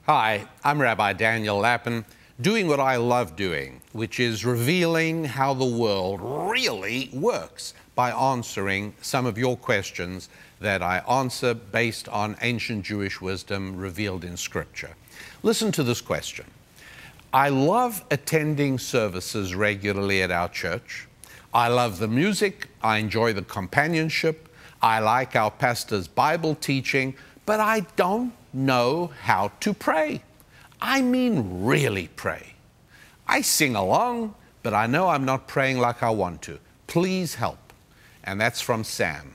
Hi, I'm Rabbi Daniel Lappin, doing what I love doing, which is revealing how the world really works by answering some of your questions that I answer based on ancient Jewish wisdom revealed in Scripture. Listen to this question. I love attending services regularly at our church. I love the music, I enjoy the companionship, I like our pastor's Bible teaching, but I don't know how to pray. I mean really pray. I sing along, but I know I'm not praying like I want to. Please help. And that's from Sam.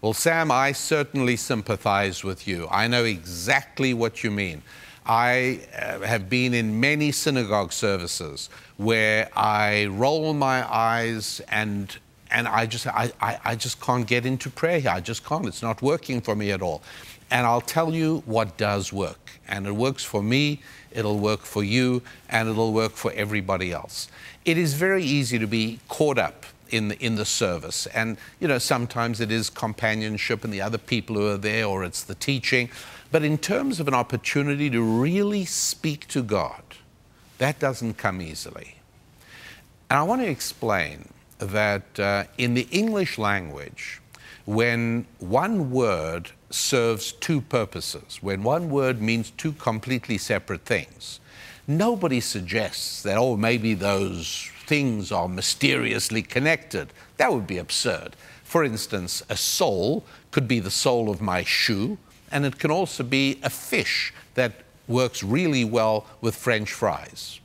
Well, Sam, I certainly sympathize with you. I know exactly what you mean. I have been in many synagogue services where I roll my eyes and I just can't get into prayer here. I just can't. It's not working for me at all. And I'll tell you what does work. And it works for me, it'll work for you, and it'll work for everybody else. It is very easy to be caught up in the service. And, you know, sometimes it is companionship and the other people who are there, or it's the teaching. But in terms of an opportunity to really speak to God, that doesn't come easily. And I want to explain that in the English language, when one word serves two purposes, when one word means two completely separate things, nobody suggests that, oh, maybe those things are mysteriously connected. That would be absurd. For instance, a sole could be the sole of my shoe, and it can also be a fish that works really well with French fries.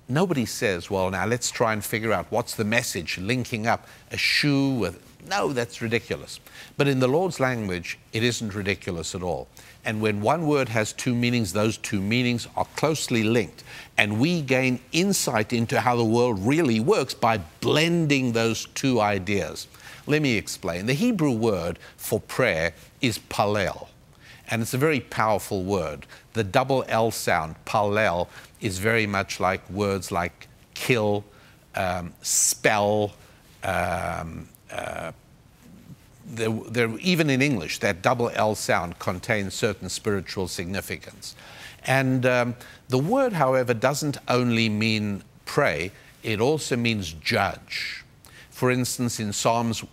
Nobody says, well, now let's try and figure out what's the message linking up a shoe with... No, that's ridiculous. But in the Lord's language, it isn't ridiculous at all. And when one word has two meanings, those two meanings are closely linked. And we gain insight into how the world really works by blending those two ideas. Let me explain. The Hebrew word for prayer is palel. And it's a very powerful word. The double L sound, palel, is very much like words like kill, spell. Even in English, that double L sound contains certain spiritual significance. And the word, however, doesn't only mean pray, it also means judge. For instance, in Psalms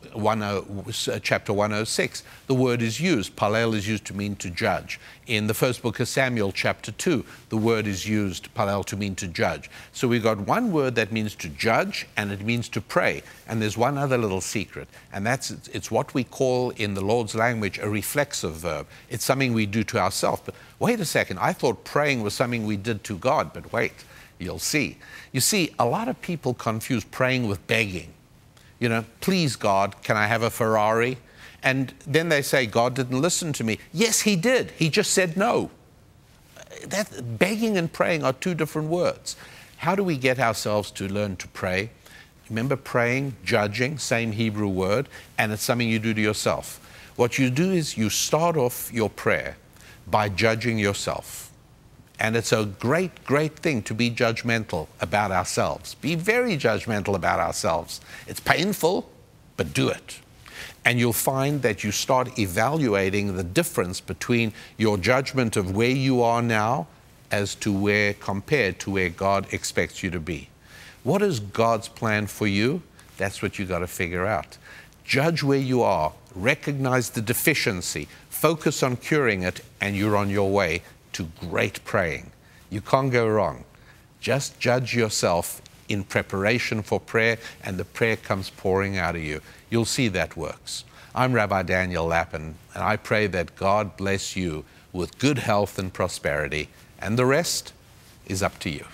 chapter 106, the word is used, palel is used to mean to judge. In the first book of Samuel, chapter 2, the word is used, palel, to mean to judge. So we've got one word that means to judge, and it means to pray. And there's one other little secret, and it's what we call in the Lord's language a reflexive verb. It's something we do to ourselves. But wait a second, I thought praying was something we did to God, but wait, you'll see. You see, a lot of people confuse praying with begging. You know, please God, can I have a Ferrari? And then they say, God didn't listen to me. Yes, he did. He just said no. Begging and praying are two different words. How do we get ourselves to learn to pray? Remember, praying, judging, same Hebrew word, and it's something you do to yourself. What you do is you start off your prayer by judging yourself. And it's a great, great thing to be judgmental about ourselves. Be very judgmental about ourselves. It's painful, but do it. And you'll find that you start evaluating the difference between your judgment of where you are now as to where, compared to where God expects you to be. What is God's plan for you? That's what you got to figure out. Judge where you are, recognize the deficiency, focus on curing it, and you're on your way to great praying. You can't go wrong. Just judge yourself in preparation for prayer, and the prayer comes pouring out of you. You'll see that works. I'm Rabbi Daniel Lappin, and I pray that God bless you with good health and prosperity, and the rest is up to you.